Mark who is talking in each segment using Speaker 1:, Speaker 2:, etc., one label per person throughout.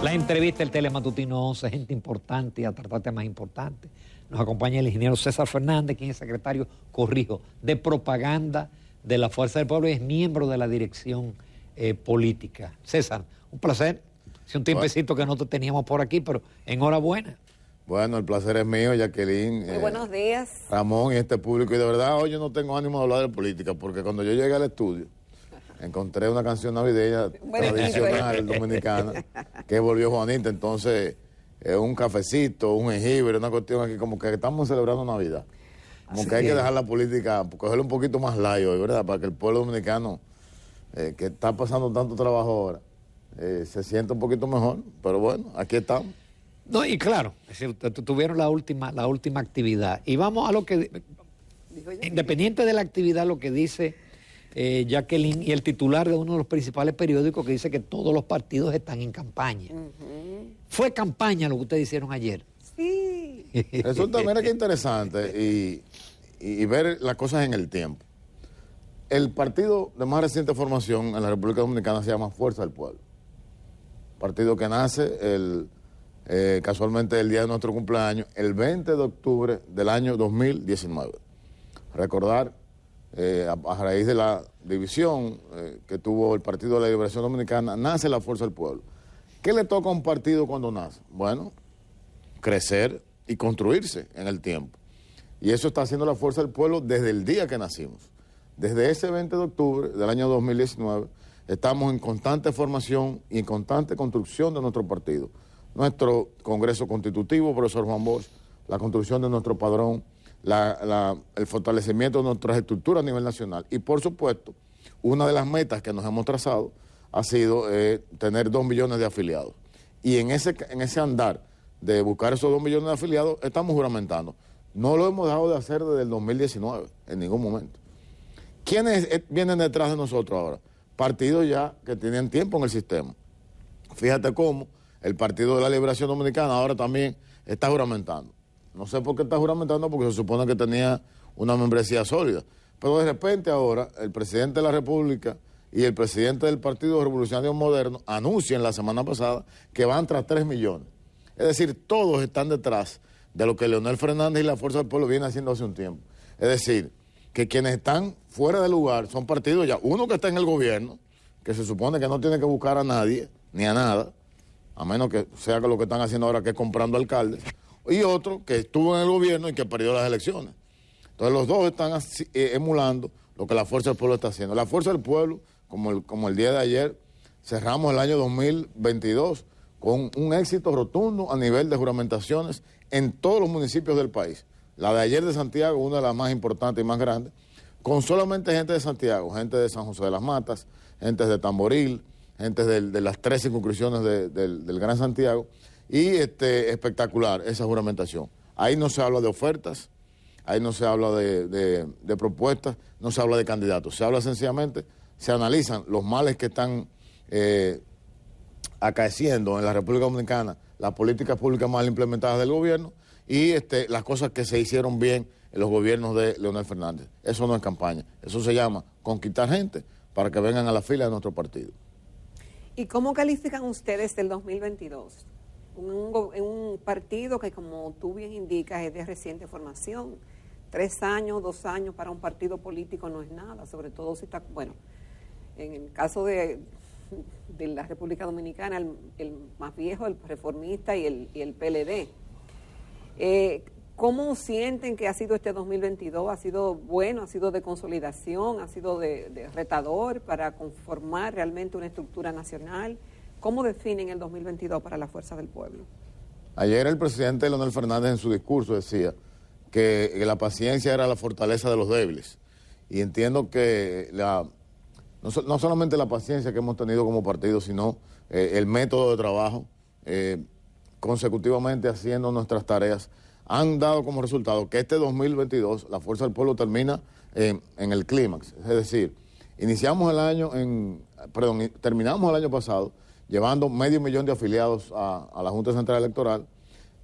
Speaker 1: La entrevista, el Telematutino 11, gente importante a tratar temas importantes. Nos acompaña el ingeniero César Fernández, quien es secretario, corrijo, de propaganda de la Fuerza del Pueblo y es miembro de la dirección política. César, un placer. Hace un tiempecito que no te teníamos por aquí, pero enhorabuena.
Speaker 2: Bueno, el placer es mío, Jacqueline.
Speaker 3: Muy buenos días.
Speaker 2: Ramón y este público. Y de verdad, hoy yo no tengo ánimo de hablar de política, porque cuando yo llegué al estudio, encontré una canción navideña tradicional dominicana que volvió Juanita. Entonces, un cafecito, un jengibre, una cuestión aquí, como que estamos celebrando Navidad. Como que hay que dejar la política, cogerle un poquito más light hoy, ¿verdad? Para que el pueblo dominicano, que está pasando tanto trabajo ahora, se sienta un poquito mejor. Pero bueno, aquí estamos.
Speaker 1: No, y claro, tuvieron la última actividad. Y vamos a lo que, independiente de la actividad, lo que dice Jacqueline y el titular de uno de los principales periódicos que dice que todos los partidos están en campaña. ¿Fue campaña lo que ustedes hicieron ayer?
Speaker 3: Sí.
Speaker 2: Resulta, mira qué interesante y ver las cosas en el tiempo. El partido de más reciente formación en la República Dominicana se llama Fuerza del Pueblo. Partido que nace casualmente el día de nuestro cumpleaños, el 20 de octubre del año 2019. Recordar, a raíz de la división que tuvo el Partido de la Liberación Dominicana, nace la Fuerza del Pueblo. ¿Qué le toca a un partido cuando nace? Bueno, crecer y construirse en el tiempo. Y eso está haciendo la Fuerza del Pueblo desde el día que nacimos. Desde ese 20 de octubre del año 2019, estamos en constante formación y en constante construcción de nuestro partido. Nuestro Congreso Constitutivo, profesor Juan Bosch, la construcción de nuestro padrón, el fortalecimiento de nuestras estructuras a nivel nacional. Y por supuesto, una de las metas que nos hemos trazado ha sido tener 2 millones de afiliados. Y en ese andar de buscar esos 2 millones de afiliados, estamos juramentando. No lo hemos dejado de hacer desde el 2019, en ningún momento. ¿Quiénes vienen detrás de nosotros ahora? Partidos ya que tienen tiempo en el sistema. Fíjate cómo el Partido de la Liberación Dominicana ahora también está juramentando. No sé por qué está juramentando, porque se supone que tenía una membresía sólida. Pero de repente ahora el presidente de la República y el presidente del Partido Revolucionario Moderno anuncian la semana pasada que van tras 3 millones. Es decir, todos están detrás de lo que Leonel Fernández y la Fuerza del Pueblo vienen haciendo hace un tiempo. Es decir, que quienes están fuera de lugar son partidos ya, uno que está en el gobierno, que se supone que no tiene que buscar a nadie, ni a nada, a menos que sea que lo que están haciendo ahora que es comprando alcaldes, y otro que estuvo en el gobierno y que perdió las elecciones. Entonces los dos están emulando lo que la Fuerza del Pueblo está haciendo. La Fuerza del Pueblo, como el día de ayer, cerramos el año 2022 con un éxito rotundo a nivel de juramentaciones en todos los municipios del país. La de ayer de Santiago, una de las más importantes y más grandes, con solamente gente de Santiago, gente de San José de las Matas, gente de Tamboril, gente de las 3 circunscripciones del Gran Santiago, y espectacular esa juramentación. Ahí no se habla de ofertas, ahí no se habla de propuestas, no se habla de candidatos, se habla sencillamente, se analizan los males que están acaeciendo en la República Dominicana, las políticas públicas mal implementadas del gobierno y las cosas que se hicieron bien en los gobiernos de Leonel Fernández. Eso no es campaña, eso se llama conquistar gente para que vengan a la fila de nuestro partido.
Speaker 3: ¿Y cómo califican ustedes el 2022? Un partido que, como tú bien indicas, es de reciente formación. 3 años, 2 años para un partido político no es nada, sobre todo si está, bueno, en el caso de la República Dominicana, el más viejo, el reformista y el PLD. ¿Cómo sienten que ha sido este 2022? ¿Ha sido bueno? ¿Ha sido de consolidación? ¿Ha sido de retador para conformar realmente una estructura nacional? ¿Cómo definen el 2022 para la Fuerza del Pueblo? Ayer
Speaker 2: el presidente Leonel Fernández en su discurso decía que la paciencia era la fortaleza de los débiles. Y entiendo que no solamente la paciencia que hemos tenido como partido, sino el método de trabajo, consecutivamente haciendo nuestras tareas, han dado como resultado que este 2022 la Fuerza del Pueblo termina en el clímax. Es decir, terminamos el año pasado llevando 500,000 de afiliados a la Junta Central Electoral.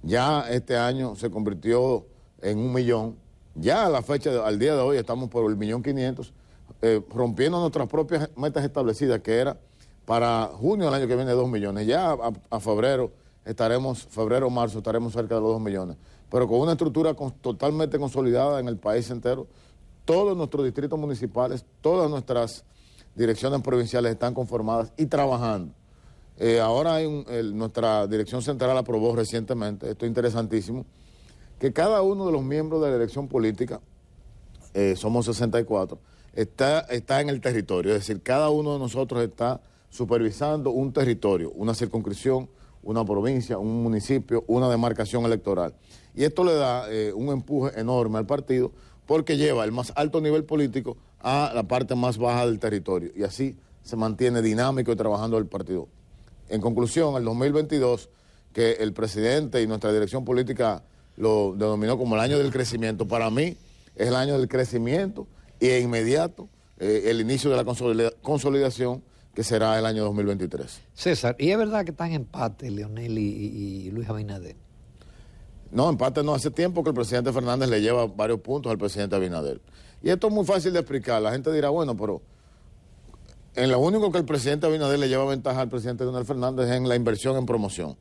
Speaker 2: Ya este año se convirtió en 1 millón. Ya a la fecha, al día de hoy, estamos por el 1.500.000, rompiendo nuestras propias metas establecidas, que era para junio del año que viene 2 millones. Ya a febrero marzo estaremos cerca de los 2 millones. Pero con una estructura totalmente consolidada en el país entero, todos nuestros distritos municipales, todas nuestras direcciones provinciales están conformadas y trabajando. Ahora nuestra dirección central aprobó recientemente, esto es interesantísimo, que cada uno de los miembros de la dirección política, somos 64, está en el territorio. Es decir, cada uno de nosotros está supervisando un territorio, una circunscripción, una provincia, un municipio, una demarcación electoral. Y esto le da un empuje enorme al partido porque lleva el más alto nivel político a la parte más baja del territorio. Y así se mantiene dinámico y trabajando el partido. En conclusión, el 2022, que el presidente y nuestra dirección política lo denominó como el año del crecimiento, para mí es el año del crecimiento y inmediato el inicio de la consolidación, que será el año 2023.
Speaker 1: César, ¿y es verdad que están en empate Leonel y Luis Abinader?
Speaker 2: No, empate no. Hace tiempo que el presidente Fernández le lleva varios puntos al presidente Abinader. Y esto es muy fácil de explicar. La gente dirá, bueno, pero en lo único que el presidente Abinader le lleva ventaja al presidente Leonel Fernández es en la inversión en promoción.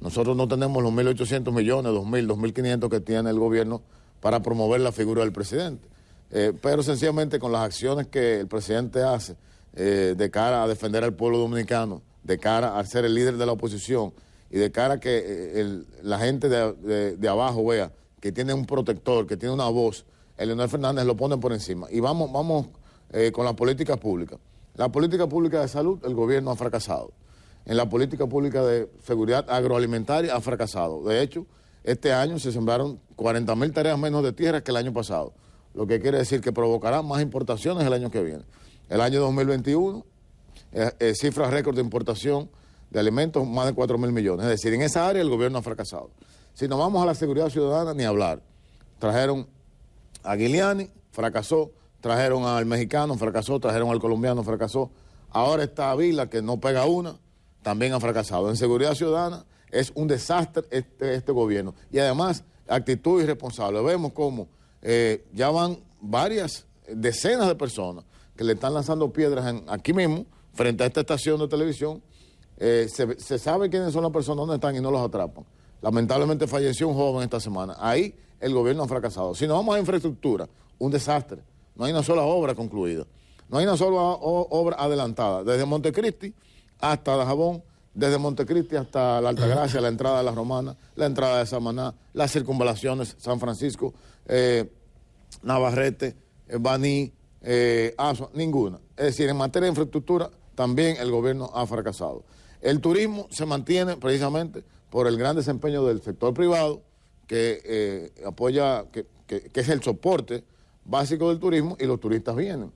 Speaker 2: Nosotros no tenemos los 1.800 millones, 2.000, 2.500 que tiene el gobierno para promover la figura del presidente. Pero sencillamente con las acciones que el presidente hace de cara a defender al pueblo dominicano, de cara a ser el líder de la oposición y de cara a que la gente de abajo vea que tiene un protector, que tiene una voz, el Leonel Fernández lo pone por encima. Y vamos con la política pública. La política pública de salud, el gobierno ha fracasado. En la política pública de seguridad agroalimentaria ha fracasado. De hecho, este año se sembraron 40.000 tareas menos de tierra que el año pasado, lo que quiere decir que provocará más importaciones el año que viene. El año 2021, cifra récord de importación de alimentos, más de 4.000 millones. Es decir, en esa área el gobierno ha fracasado. Si nos vamos a la seguridad ciudadana, ni hablar. Trajeron a Giuliani, fracasó. Trajeron al mexicano, fracasó. Trajeron al colombiano, fracasó. Ahora está Ávila, que no pega una, también ha fracasado. En seguridad ciudadana es un desastre este gobierno. Y además, actitud irresponsable. Vemos cómo ya van varias decenas de personas que le están lanzando piedras aquí mismo, frente a esta estación de televisión. Se sabe quiénes son las personas, dónde están y no los atrapan. Lamentablemente falleció un joven esta semana. Ahí el gobierno ha fracasado. Si nos vamos a infraestructura, un desastre. No hay una sola obra concluida. No hay una sola obra adelantada. Desde Montecristi hasta Dajabón, desde Montecristi hasta la Altagracia, la entrada de la Romana, la entrada de Samaná, las circunvalaciones, San Francisco, Navarrete, Baní, Asua, ninguna. Es decir, en materia de infraestructura también el gobierno ha fracasado. El turismo se mantiene precisamente por el gran desempeño del sector privado que apoya, que es el soporte básico del turismo, y los turistas vienen.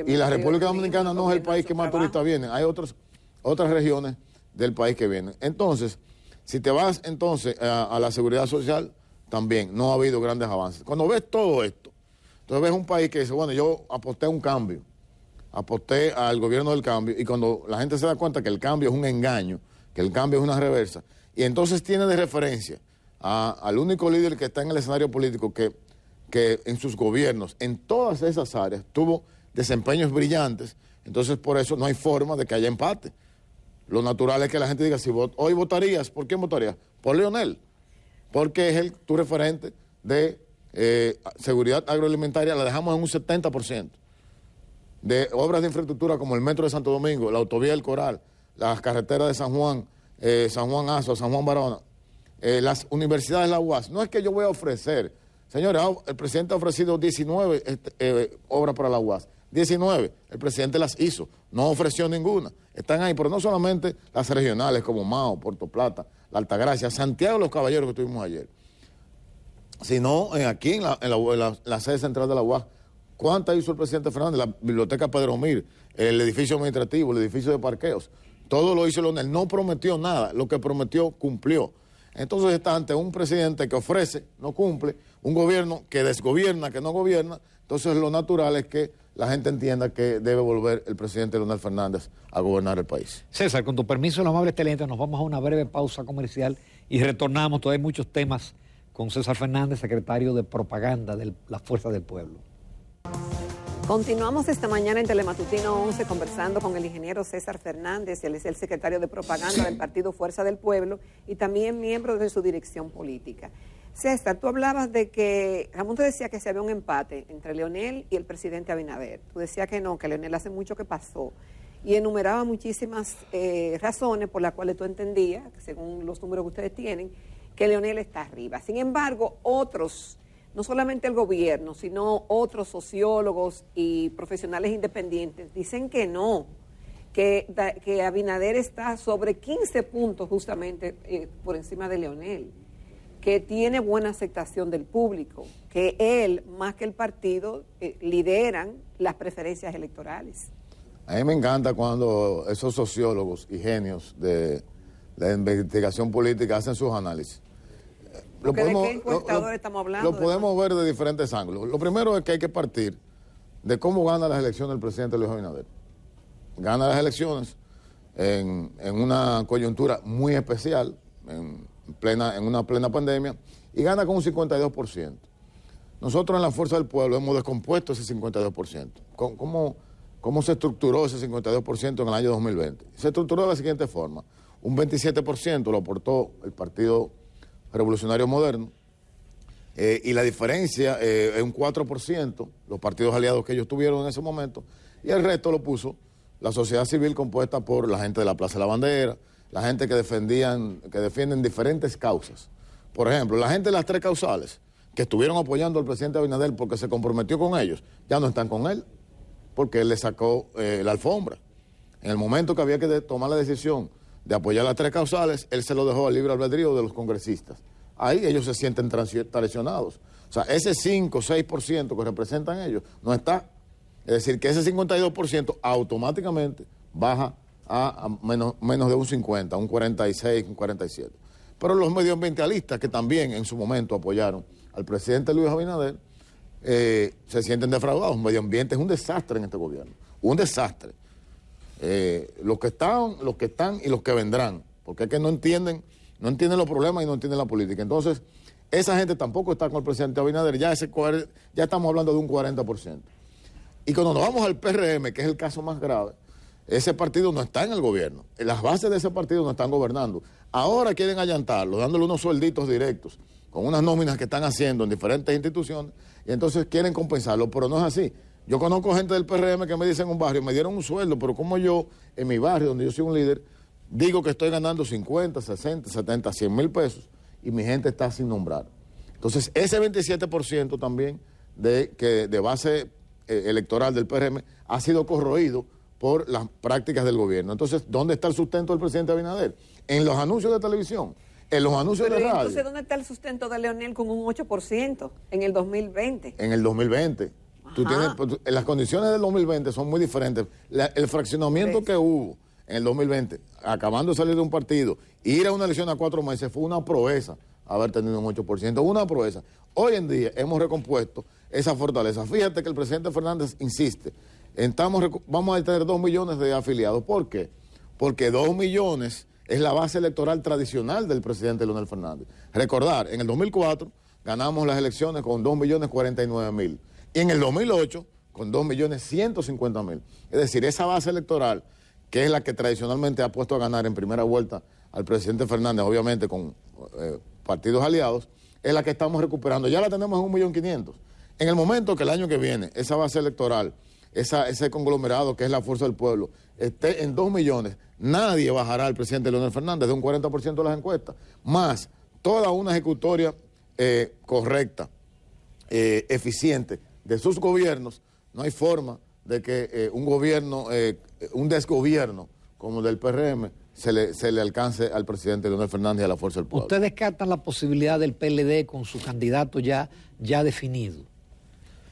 Speaker 2: Y la República Dominicana no es el país que más turistas vienen, hay otras regiones del país que vienen. Entonces, si te vas entonces a la seguridad social, también no ha habido grandes avances. Cuando ves todo esto, entonces ves un país que dice, bueno, yo aposté a un cambio, aposté al gobierno del cambio, y cuando la gente se da cuenta que el cambio es un engaño, que el cambio es una reversa, y entonces tiene de referencia al único líder que está en el escenario político que en sus gobiernos, en todas esas áreas, tuvo desempeños brillantes, entonces por eso no hay forma de que haya empate. Lo natural es que la gente diga, si hoy votarías, ¿por quién votarías? Por Leonel, porque es tu referente de seguridad agroalimentaria, la dejamos en un 70%. De obras de infraestructura como el metro de Santo Domingo, la autovía del Coral, las carreteras de San Juan, San Juan Azua, San Juan Barahona, las universidades de la UAS. No es que yo voy a ofrecer, señores, el presidente ha ofrecido 19 obras para la UAS. 19, el presidente las hizo, no ofreció ninguna. Están ahí, pero no solamente las regionales como Mao, Puerto Plata, la Altagracia, Santiago de los Caballeros que tuvimos ayer, sino aquí en la sede central de la UAS. ¿Cuántas hizo el presidente Fernández? La biblioteca Pedro Mir, el edificio administrativo, el edificio de parqueos. Todo lo hizo Leonel. No prometió nada. Lo que prometió, cumplió. Entonces está ante un presidente que ofrece, no cumple, un gobierno que desgobierna, que no gobierna. Entonces lo natural es que la gente entienda que debe volver el presidente Leonel Fernández a gobernar el país.
Speaker 1: César, con tu permiso, los amables televidentes, nos vamos a una breve pausa comercial y retornamos. Todavía hay muchos temas con César Fernández, secretario de Propaganda de la Fuerza del Pueblo.
Speaker 3: Continuamos esta mañana en Telematutino 11 conversando con el ingeniero César Fernández. Él es el secretario de propaganda del partido Fuerza del Pueblo y también miembro de su dirección política. César, tú hablabas de que, Ramón te decía que se había un empate entre Leonel y el presidente Abinader. Tú decías que no, que Leonel hace mucho que pasó. Y enumeraba muchísimas razones por las cuales tú entendías, según los números que ustedes tienen, que Leonel está arriba. Sin embargo, otros, no solamente el gobierno, sino otros sociólogos y profesionales independientes, dicen que no, que Abinader está sobre 15 puntos justamente por encima de Leonel, que tiene buena aceptación del público, que él, más que el partido, lideran las preferencias electorales.
Speaker 2: A mí me encanta cuando esos sociólogos y genios de la investigación política hacen sus análisis.
Speaker 3: ¿De qué encuestadores estamos hablando?
Speaker 2: Lo podemos ver de diferentes ángulos. Lo primero es que hay que partir de cómo gana las elecciones el presidente Luis Abinader. Gana las elecciones en una coyuntura muy especial, en una plena pandemia, y gana con un 52%. Nosotros en la Fuerza del Pueblo hemos descompuesto ese 52%. ¿Cómo se estructuró ese 52% en el año 2020? Se estructuró de la siguiente forma. Un 27% lo aportó el Partido Revolucionario Moderno, y la diferencia es un 4%, los partidos aliados que ellos tuvieron en ese momento, y el resto lo puso la sociedad civil compuesta por la gente de la Plaza de la Bandera, la gente que defienden diferentes causas. Por ejemplo, la gente de las tres causales, que estuvieron apoyando al presidente Abinader porque se comprometió con ellos, ya no están con él, porque él le sacó la alfombra. En el momento que había que tomar la decisión de apoyar las tres causales, él se lo dejó al libre albedrío de los congresistas. Ahí ellos se sienten traicionados. O sea, ese 5 o 6% que representan ellos no está. Es decir, que ese 52% automáticamente baja a menos de un 50, un 46, un 47. Pero los medioambientalistas, que también en su momento apoyaron al presidente Luis Abinader, se sienten defraudados. El medio ambiente es un desastre en este gobierno. Un desastre. Los que están y los que vendrán, porque es que no entienden los problemas y no entienden la política. Entonces, esa gente tampoco está con el presidente Abinader, ya estamos hablando de un 40%. Y cuando nos vamos al PRM, que es el caso más grave, ese partido no está en el gobierno, las bases de ese partido no están gobernando. Ahora quieren allantarlo, dándole unos suelditos directos, con unas nóminas que están haciendo en diferentes instituciones, y entonces quieren compensarlo, pero no es así. Yo conozco gente del PRM que me dicen en un barrio, me dieron un sueldo, pero como yo, en mi barrio, donde yo soy un líder, digo que estoy ganando 50, 60, 70, 100 mil pesos, y mi gente está sin nombrar. Entonces, ese 27% también de base electoral del PRM ha sido corroído por las prácticas del gobierno. Entonces, ¿dónde está el sustento del presidente Abinader? En los anuncios de televisión, en los anuncios de radio.
Speaker 3: Entonces, ¿dónde está el sustento de Leonel con un 8% en el 2020?
Speaker 2: En el 2020. Las condiciones del 2020 son muy diferentes. El fraccionamiento que hubo en el 2020, acabando de salir de un partido, ir a una elección a 4 meses, fue una proeza haber tenido un 8%, una proeza. Hoy en día hemos recompuesto esa fortaleza. Fíjate que el presidente Fernández insiste, vamos a tener 2 millones de afiliados. ¿Por qué? Porque 2 millones es la base electoral tradicional del presidente Leonel Fernández. Recordar, en el 2004 ganamos las elecciones con 2.049.000. Y en el 2008, con 2.150.000. Es decir, esa base electoral, que es la que tradicionalmente ha puesto a ganar en primera vuelta al presidente Fernández, obviamente con partidos aliados, es la que estamos recuperando. Ya la tenemos en 1.500.000. En el momento que el año que viene, esa base electoral, ese conglomerado que es la Fuerza del Pueblo, esté en 2 millones, nadie bajará al presidente Leonel Fernández de un 40% de las encuestas, más toda una ejecutoria correcta, eficiente, de sus gobiernos. No hay forma de que un gobierno, un desgobierno como el del PRM, se le alcance al presidente Leonel Fernández y a la Fuerza del Pueblo.
Speaker 1: ¿Usted descarta la posibilidad del PLD con su candidato ya definido?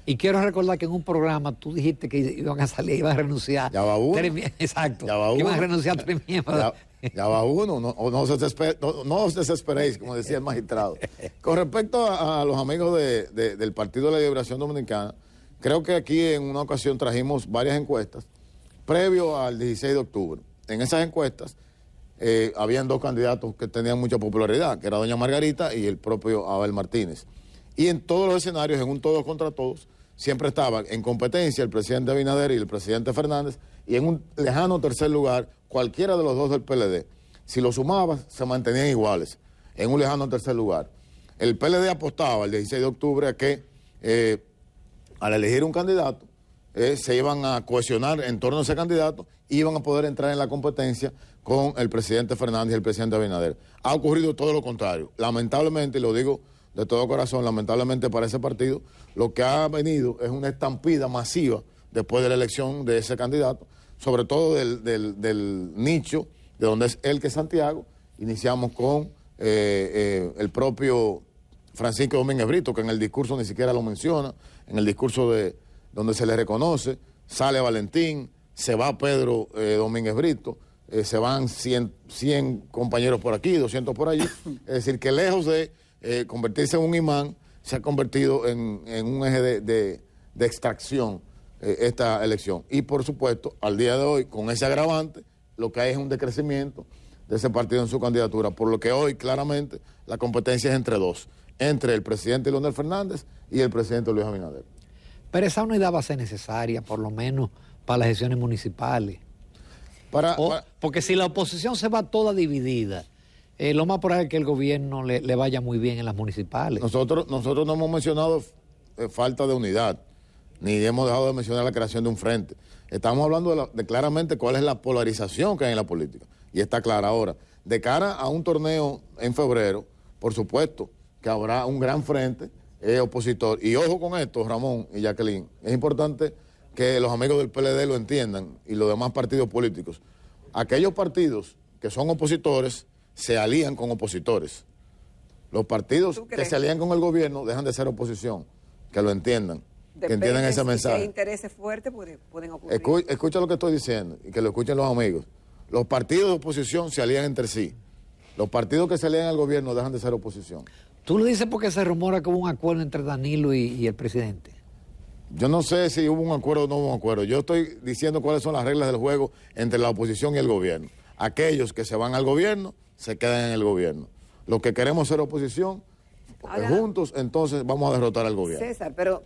Speaker 1: Y quiero recordar que en un programa tú dijiste que iban a renunciar.
Speaker 2: Ya va uno.
Speaker 1: Exacto.
Speaker 2: Ya va uno.
Speaker 1: Que iban a renunciar 3 miembros.
Speaker 2: Ya va uno. No os desesperéis, como decía el magistrado. Con respecto a los amigos del Partido de la Liberación Dominicana, creo que aquí en una ocasión trajimos varias encuestas previo al 16 de octubre. En esas encuestas habían 2 candidatos que tenían mucha popularidad, que era doña Margarita y el propio Abel Martínez. Y en todos los escenarios, en un todos contra todos, siempre estaban en competencia el presidente Abinader y el presidente Fernández, y en un lejano tercer lugar, cualquiera de los dos del PLD. Si lo sumabas, se mantenían iguales, en un lejano tercer lugar. El PLD apostaba el 16 de octubre a que al elegir un candidato, se iban a cohesionar en torno a ese candidato y iban a poder entrar en la competencia con el presidente Fernández y el presidente Abinader. Ha ocurrido todo lo contrario. Lamentablemente, y lo digo de todo corazón, lamentablemente para ese partido, lo que ha venido es una estampida masiva después de la elección de ese candidato, sobre todo del nicho de donde es él, que es Santiago. Iniciamos con el propio Francisco Domínguez Brito, que en el discurso ni siquiera lo menciona, en el discurso donde se le reconoce, sale Valentín, se va Pedro Domínguez Brito, se van 100 compañeros por aquí, 200 por allí. Es decir, que lejos de convertirse en un imán, se ha convertido en un eje de extracción esta elección. Y por supuesto, al día de hoy, con ese agravante, lo que hay es un decrecimiento de ese partido en su candidatura, por lo que hoy claramente la competencia es entre dos, entre el presidente Leonel Fernández y el presidente Luis Abinader.
Speaker 1: Pero esa unidad va a ser necesaria, por lo menos para las elecciones municipales. Porque si la oposición se va toda dividida, lo más probable es que el gobierno le vaya muy bien en las municipales.
Speaker 2: Nosotros no hemos mencionado falta de unidad, ni hemos dejado de mencionar la creación de un frente. Estamos hablando de claramente cuál es la polarización que hay en la política. Y está clara ahora. De cara a un torneo en febrero, por supuesto que habrá un gran frente opositor. Y ojo con esto, Ramón y Jacqueline, es importante que los amigos del PLD lo entiendan y los demás partidos políticos. Aquellos partidos que son opositores se alían con opositores. Los partidos que se alían con el gobierno dejan de ser oposición, que lo entiendan.
Speaker 3: Depende,
Speaker 2: que entiendan ese mensaje.
Speaker 3: Si hay intereses fuertes pueden ocurrir.
Speaker 2: Escucha lo que estoy diciendo y que lo escuchen los amigos. Los partidos de oposición se alían entre sí. Los partidos que se alían al gobierno dejan de ser oposición.
Speaker 1: ¿Tú lo dices porque se rumora que hubo un acuerdo entre Danilo y el presidente?
Speaker 2: Yo no sé si hubo un acuerdo o no hubo un acuerdo. Yo estoy diciendo cuáles son las reglas del juego entre la oposición y el gobierno. Aquellos que se van al gobierno se quedan en el gobierno. Los que queremos ser oposición, ahora, juntos, entonces vamos a derrotar al gobierno.
Speaker 3: César, pero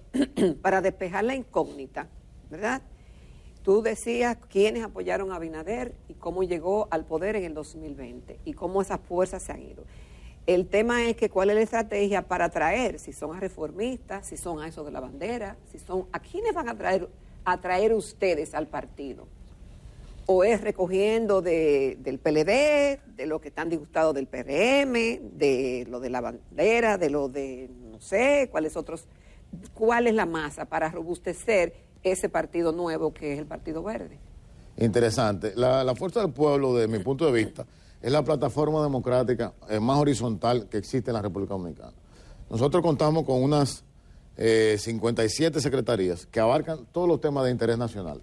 Speaker 3: para despejar la incógnita, ¿verdad? Tú decías quiénes apoyaron a Abinader y cómo llegó al poder en el 2020 y cómo esas fuerzas se han ido. El tema es que cuál es la estrategia para atraer, si son a reformistas, si son a eso de la bandera, si son a quiénes van a atraer ustedes al partido. O es recogiendo del PLD, de lo que están disgustados del PRM, de lo de la bandera, de lo de no sé, cuál es la masa para robustecer ese partido nuevo que es el Partido Verde.
Speaker 2: Interesante. La Fuerza del Pueblo, desde mi punto de vista, es la plataforma democrática más horizontal que existe en la República Dominicana. Nosotros contamos con unas 57 secretarías que abarcan todos los temas de interés nacional,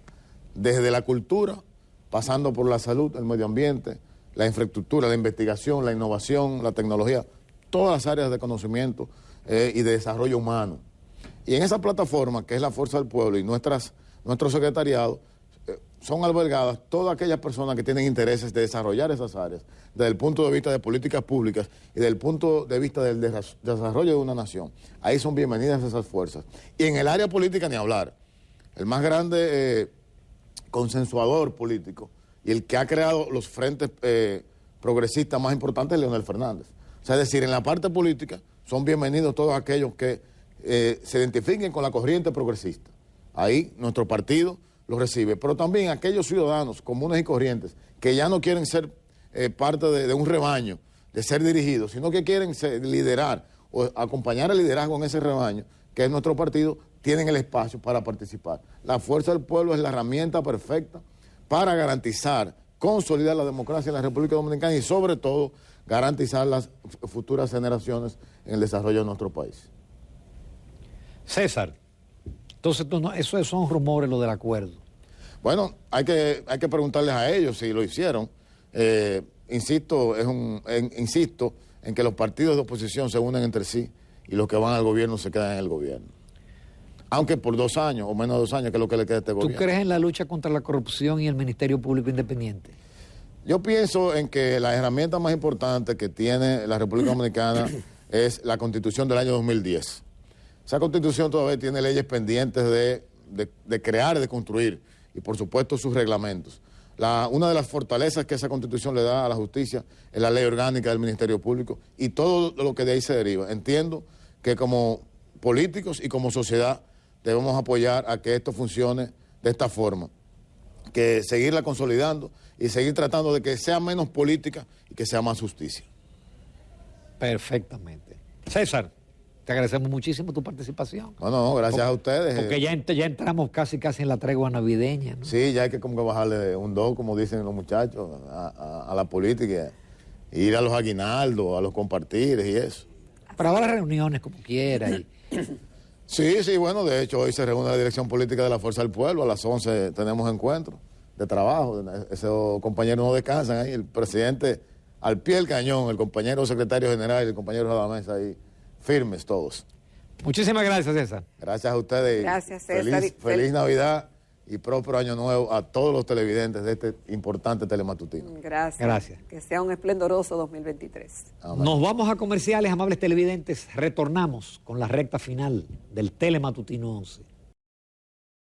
Speaker 2: desde la cultura, pasando por la salud, el medio ambiente, la infraestructura, la investigación, la innovación, la tecnología, todas las áreas de conocimiento y de desarrollo humano. Y en esa plataforma, que es la Fuerza del Pueblo y nuestros secretariados, son albergadas todas aquellas personas que tienen intereses de desarrollar esas áreas, desde el punto de vista de políticas públicas y desde el punto de vista del desarrollo de una nación. Ahí son bienvenidas esas fuerzas. Y en el área política ni hablar. El más grande consensuador político y el que ha creado los frentes progresistas más importantes es Leonel Fernández. O sea, es decir, en la parte política son bienvenidos todos aquellos que se identifiquen con la corriente progresista. Ahí nuestro partido los recibe, pero también aquellos ciudadanos comunes y corrientes que ya no quieren ser parte de un rebaño, de ser dirigidos, sino que quieren liderar o acompañar el liderazgo en ese rebaño, que es nuestro partido, tienen el espacio para participar. La Fuerza del Pueblo es la herramienta perfecta para garantizar, consolidar la democracia en la República Dominicana y sobre todo garantizar las futuras generaciones en el desarrollo de nuestro país.
Speaker 1: César, entonces esos son rumores lo del acuerdo.
Speaker 2: Bueno, hay que preguntarles a ellos si lo hicieron. Insisto en que los partidos de oposición se unen entre sí y los que van al gobierno se quedan en el gobierno. Aunque por 2 años o menos de 2 años, que es lo que le queda a este gobierno.
Speaker 1: ¿Tú crees en la lucha contra la corrupción y el Ministerio Público Independiente?
Speaker 2: Yo pienso en que la herramienta más importante que tiene la República Dominicana es la Constitución del año 2010. Esa Constitución todavía tiene leyes pendientes de crear, de construir, y por supuesto sus reglamentos. Una de las fortalezas que esa Constitución le da a la justicia es la ley orgánica del Ministerio Público y todo lo que de ahí se deriva. Entiendo que como políticos y como sociedad debemos apoyar a que esto funcione de esta forma, que seguirla consolidando y seguir tratando de que sea menos política y que sea más justicia.
Speaker 1: Perfectamente. César, te agradecemos muchísimo tu participación.
Speaker 2: No, gracias a ustedes.
Speaker 1: Porque ya entramos casi en la tregua navideña, ¿no?
Speaker 2: Sí, ya hay que como que bajarle un 2, como dicen los muchachos, a la política. Ir a los aguinaldos, a los compartires y eso.
Speaker 1: Pero ahora reuniones como quiera.
Speaker 2: Sí, bueno, de hecho hoy se reúne la dirección política de la Fuerza del Pueblo, a las 11 tenemos encuentro de trabajo, esos compañeros no descansan ahí, el presidente al pie del cañón, el compañero secretario general y el compañero Radamés ahí, firmes todos.
Speaker 1: Muchísimas gracias, César.
Speaker 2: Gracias a ustedes.
Speaker 3: Gracias, César.
Speaker 2: Feliz Navidad y próspero año nuevo a todos los televidentes de este importante telematutino.
Speaker 3: Gracias. Que sea un esplendoroso 2023.
Speaker 2: Amén.
Speaker 1: Nos vamos a comerciales, amables televidentes. Retornamos con la recta final del Telematutino 11.